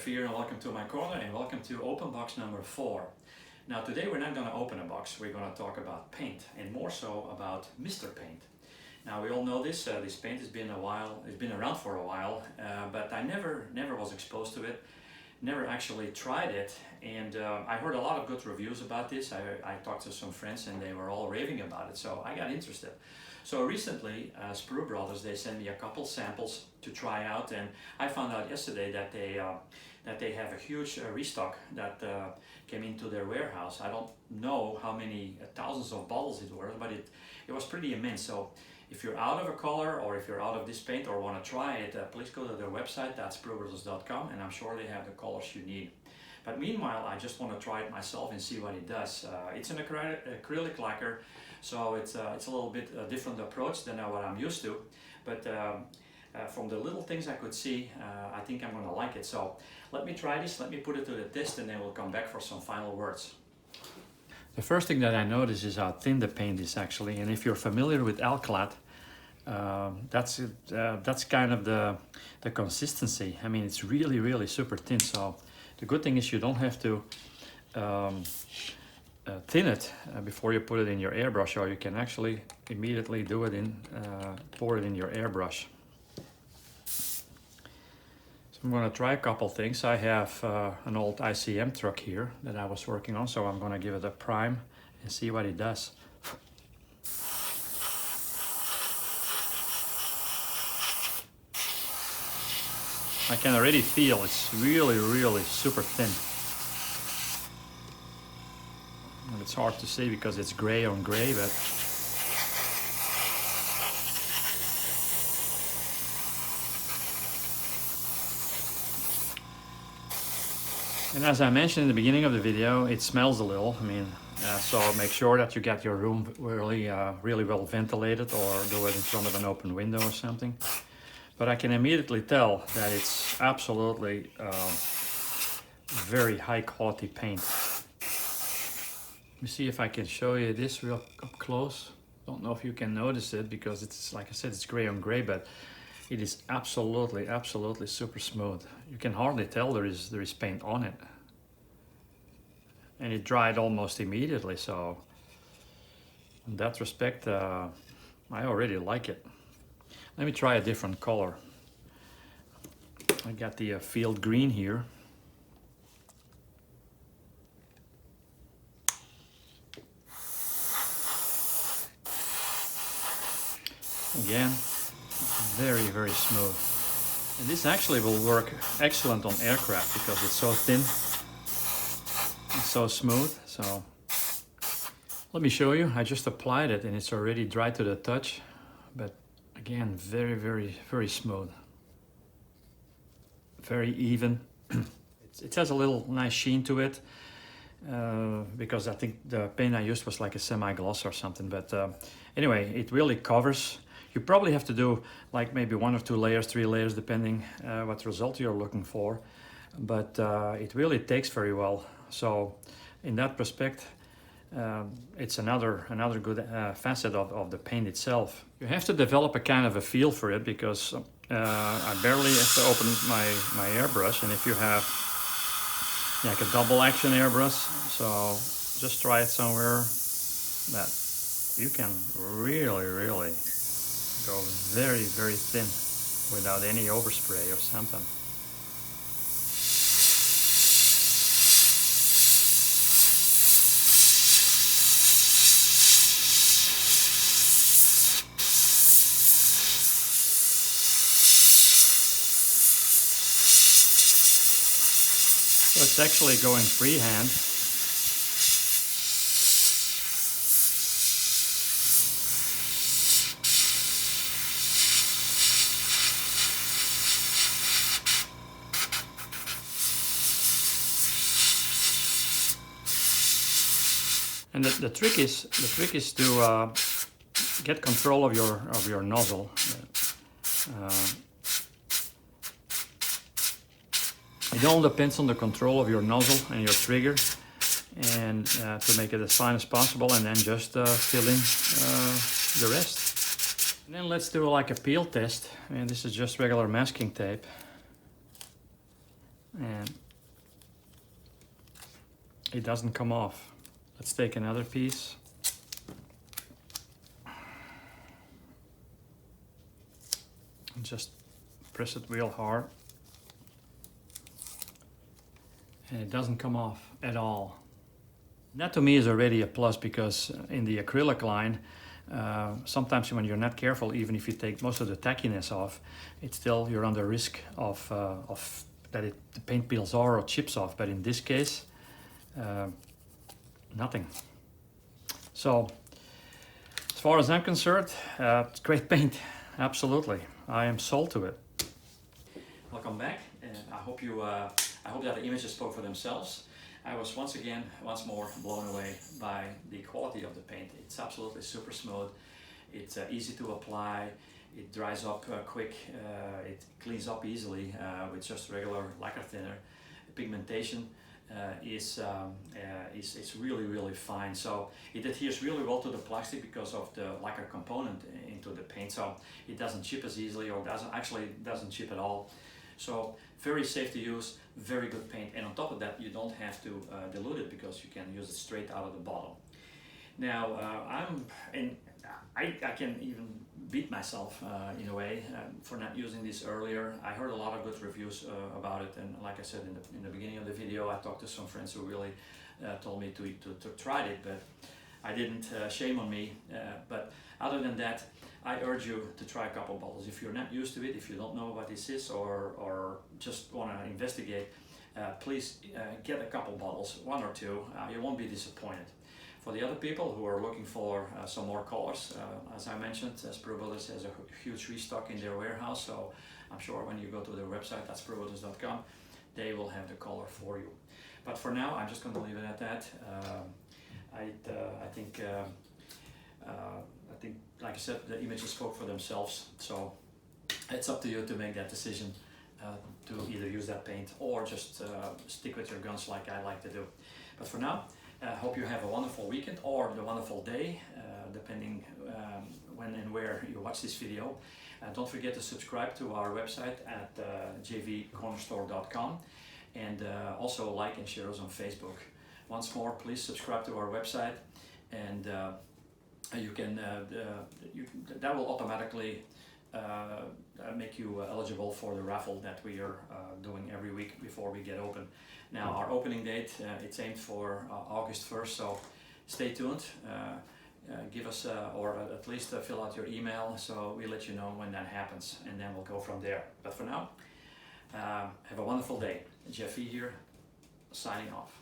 here, and welcome to my corner, and welcome to open box number 4. Now today we're not going to open a box, we're going to talk about paint, and more so about Mr. Paint. Now we all know this paint has been around for a while, but I never was exposed to it, never actually tried it, and I heard a lot of good reviews about this. I talked to some friends and they were all raving about it, so I got interested. So recently, Sprue Brothers, they sent me a couple samples to try out, and I found out yesterday that they have a huge restock that came into their warehouse. I don't know how many thousands of bottles it were, but it was pretty immense. So if you're out of a color, or if you're out of this paint or want to try it, please go to their website, that's spruebrothers.com, and I'm sure they have the colors you need. But meanwhile, I just want to try it myself and see what it does. It's an acrylic lacquer, so it's a little bit different approach than what I'm used to. But from the little things I could see, I think I'm going to like it. So let me try this, let me put it to the test, and then we'll come back for some final words. The first thing that I notice is how thin the paint is actually, and if you're familiar with Alclad, that's kind of the consistency. I mean, it's really super thin. So the good thing is you don't have to thin it before you put it in your airbrush, or you can actually immediately do it pour it in your airbrush. So I'm going to try a couple things. I have an old ICM truck here that I was working on, so I'm going to give it a prime and see what it does. I can already feel it's really super thin. And it's hard to see because it's gray on gray, but and as I mentioned in the beginning of the video, it smells a little. I mean, so make sure that you get your room really well ventilated, or do it in front of an open window or something. But I can immediately tell that it's absolutely very high quality paint. Let me see if I can show you this real up close. Don't know if you can notice it because it's, like I said, it's gray on gray, but it is absolutely super smooth. You can hardly tell there is paint on it. And it dried almost immediately, so in that respect, I already like it. Let me try a different color. I got the field green here. Again, very smooth. And this actually will work excellent on aircraft because it's so thin and so smooth. So let me show you. I just applied it and it's already dry to the touch, but again, very smooth, very even. It has a little nice sheen to it because I think the paint I used was like a semi-gloss or something. But anyway, it really covers. You probably have to do like maybe 1 or 2 layers, 3 layers, depending what result you're looking for. But it really takes very well. So in that respect, it's another good facet of the paint itself. You have to develop a kind of a feel for it because I barely have to open my airbrush, and if you have like a double action airbrush, so just try it somewhere that you can really go very thin without any overspray or something. So it's actually going freehand. And the trick is to get control of your nozzle. It all depends on the control of your nozzle and your trigger, and to make it as fine as possible, and then just fill in the rest. And then let's do like a peel test. And this is just regular masking tape. and it doesn't come off. Let's take another piece. And just press it real hard. And it doesn't come off at all. That to me is already a plus, because in the acrylic line, sometimes when you're not careful, even if you take most of the tackiness off, it's still, you're under risk of that the paint peels off or chips off. But in this case, nothing. So as far as I'm concerned, it's great paint. Absolutely, I am sold to it. Welcome back, and I hope that the images spoke for themselves. I was once more blown away by the quality of the paint. It's absolutely super smooth. It's easy to apply. It dries up quick. It cleans up easily with just regular lacquer thinner. The pigmentation is really fine. So it adheres really well to the plastic because of the lacquer component into the paint. So it doesn't chip as easily, or doesn't chip at all. So very safe to use, very good paint, and on top of that you don't have to dilute it, because you can use it straight out of the bottle. Now I can even beat myself in a way for not using this earlier. I heard a lot of good reviews about it, and like I said in the beginning of the video, I talked to some friends who really told me to try it, but I didn't. Shame on me. But other than that, I urge you to try a couple bottles. If you're not used to it, if you don't know what this is, or just want to investigate, please get a couple bottles, one or two. You won't be disappointed. For the other people who are looking for some more colors, as I mentioned, Sprue Brothers has a huge restock in their warehouse, so I'm sure when you go to their website, that's spruebrothers.com, they will have the color for you. But for now, I'm just going to leave it at that. I think, like I said, the images spoke for themselves, so it's up to you to make that decision to either use that paint or just stick with your guns like I like to do. But for now, I hope you have a wonderful weekend or a wonderful day, depending when and where you watch this video. Don't forget to subscribe to our website at jvcornerstore.com, and also like and share us on Facebook. Once more, please subscribe to our website, and you can that will automatically make you eligible for the raffle that we are doing every week before we get open. Now our opening date, it's aimed for August 1st, so stay tuned. Give us or at least fill out your email, so we'll let you know when that happens, and then we'll go from there. But for now, have a wonderful day. Jef V here, signing off.